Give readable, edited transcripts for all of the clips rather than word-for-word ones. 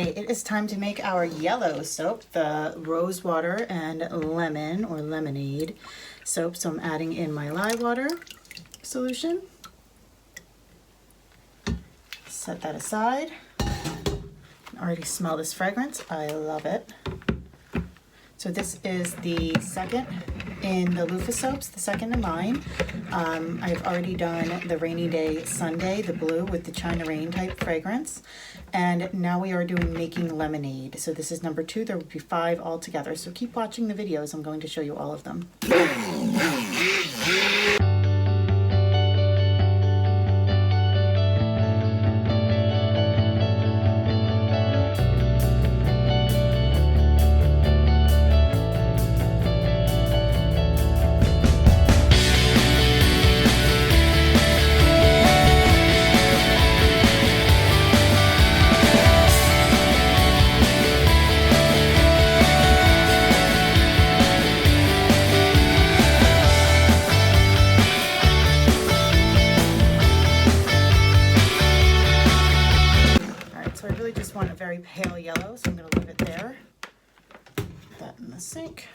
Okay, it is time to make our yellow soap, the rose water and lemon or lemonade soap. So I'm adding in my lye water solution. Set that aside. I already smell this fragrance. I love it. So this is the second in the Loofah soaps, the second in line. I've already done the Rainy Day Sunday, the blue with the China Rain type fragrance. And now we are doing making lemonade. So this is number 2. There will be 5 altogether. So keep watching the videos. I'm going to show you all of them. Just want a very pale yellow, so I'm going to leave it there. Put that in the sink.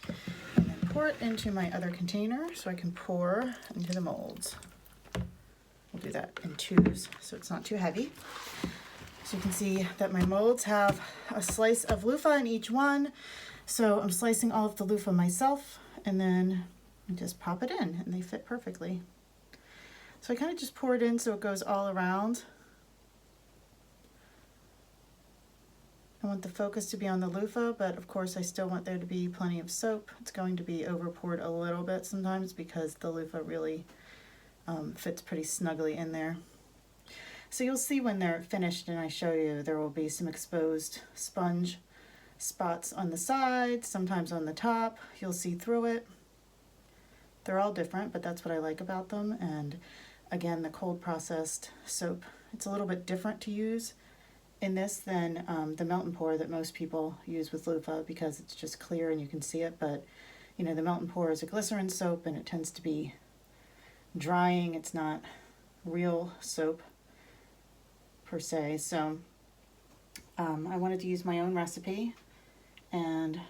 And then pour it into my other container so I can pour into the molds. We'll do that in 2s so it's not too heavy. So you can see that my molds have a slice of loofah in each one. So I'm slicing all of the loofah myself and then I just pop it in and they fit perfectly. So I kind of just pour it in so it goes all around. I want the focus to be on the loofah, but of course I still want there to be plenty of soap. It's going to be over poured a little bit sometimes because the loofah really fits pretty snugly in there. So you'll see when they're finished and I show you, there will be some exposed sponge spots on the sides, sometimes on the top. You'll see through it. They're all different, but that's what I like about them. And again, the cold processed soap, it's a little bit different to use in this than the melt and pour that most people use with loofah because it's just clear and you can see it. But you know, the melt and pour is a glycerin soap and it tends to be drying. It's not real soap per se. So I wanted to use my own recipe and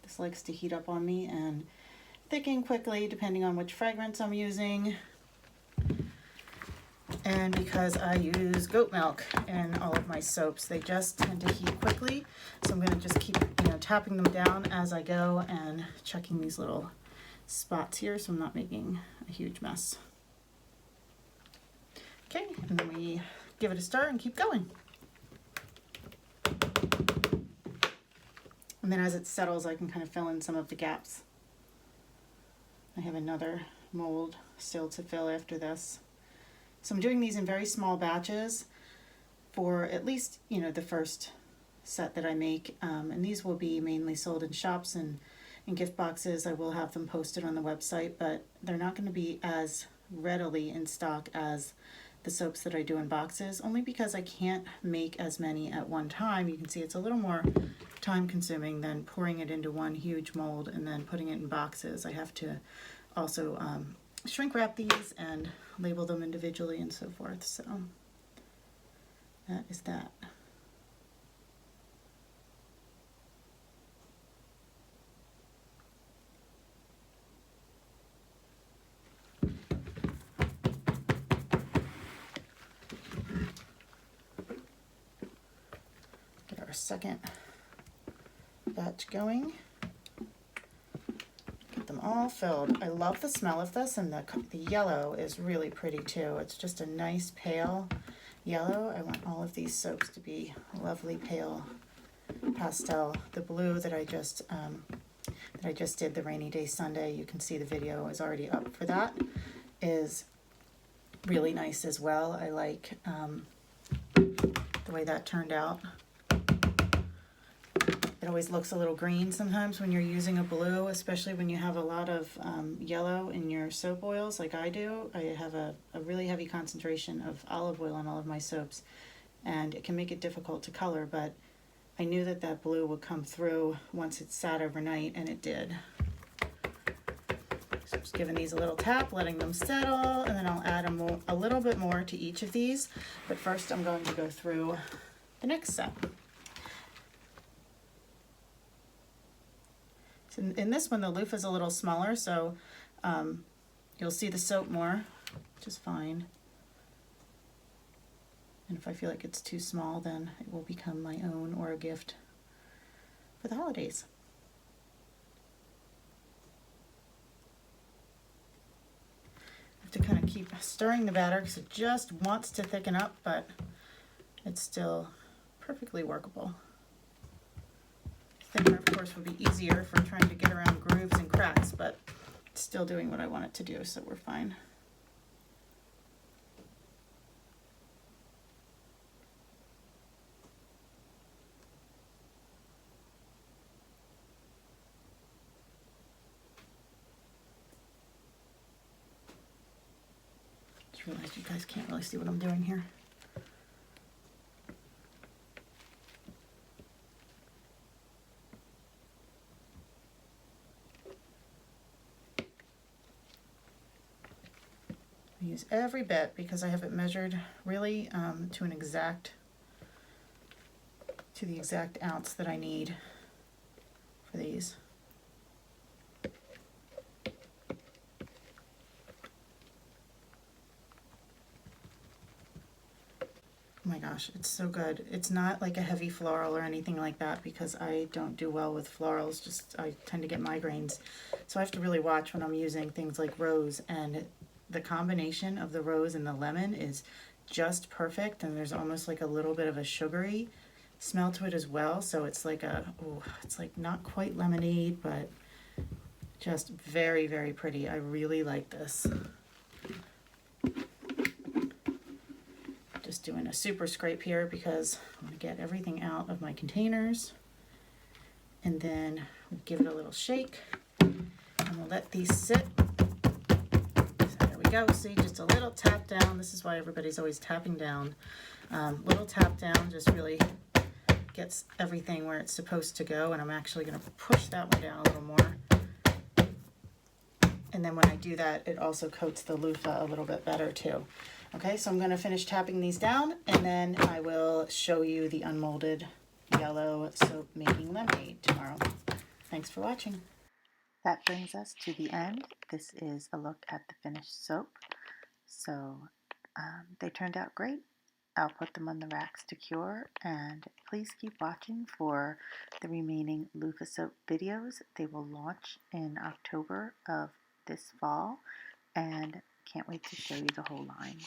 this likes to heat up on me and thicken quickly depending on which fragrance I'm using. And because I use goat milk in all of my soaps, they just tend to heat quickly. So I'm going to just keep, tapping them down as I go and checking these little spots here so I'm not making a huge mess. Okay, and then we give it a stir and keep going. And then as it settles, I can kind of fill in some of the gaps. I have another mold still to fill after this. So I'm doing these in very small batches for at least, the first set that I make. And these will be mainly sold in shops and in gift boxes. I will have them posted on the website, but they're not going to be as readily in stock as the soaps that I do in boxes, only because I can't make as many at one time. You can see it's a little more time consuming than pouring it into one huge mold and then putting it in boxes. I have to also shrink wrap these and label them individually and so forth. So that is that. Get our second batch going. Them all filled. I love the smell of this, and the yellow is really pretty too. It's just a nice pale yellow. I want all of these soaps to be lovely pale pastel. The blue that I just did, the Rainy Day Sunday, you can see the video is already up for that, is really nice as well. I like the way that turned out. It always looks a little green sometimes when you're using a blue, especially when you have a lot of yellow in your soap oils like I do. I have a really heavy concentration of olive oil in all of my soaps and it can make it difficult to color, but I knew that that blue would come through once it sat overnight, and it did. So just giving these a little tap, letting them settle, and then I'll add a little bit more to each of these. But first I'm going to go through the next set. So in this one, the loofah is a little smaller, so you'll see the soap more, which is fine. And if I feel like it's too small, then it will become my own or a gift for the holidays. I have to kind of keep stirring the batter because it just wants to thicken up, but it's still perfectly workable. Thinner, of course, would be easier for trying to get around grooves and cracks, but it's still doing what I want it to do, so we're fine. Just realized you guys can't really see what I'm doing here. I use every bit because I have it measured really to the exact ounce that I need for these. Oh my gosh, it's so good. It's not like a heavy floral or anything like that because I don't do well with florals, just I tend to get migraines. So I have to really watch when I'm using things like rose, and the combination of the rose and the lemon is just perfect, and there's almost like a little bit of a sugary smell to it as well. So it's like it's like not quite lemonade, but just very, very pretty. I really like this. Just doing a super scrape here because I'm going to get everything out of my containers, and then we'll give it a little shake, and we'll let these sit. So there we go. See, just a little tap down. This is why everybody's always tapping down. Little tap down just really gets everything where it's supposed to go, and I'm actually going to push that one down a little more. And then when I do that, it also coats the loofah a little bit better too. Okay, so I'm going to finish tapping these down, and then I will show you the unmolded yellow soap making lemonade tomorrow. Thanks for watching. That brings us to the end. This is a look at the finished soap. So they turned out great. I'll put them on the racks to cure, and please keep watching for the remaining loofah soap videos. They will launch in October of this fall, and can't wait to show you the whole line.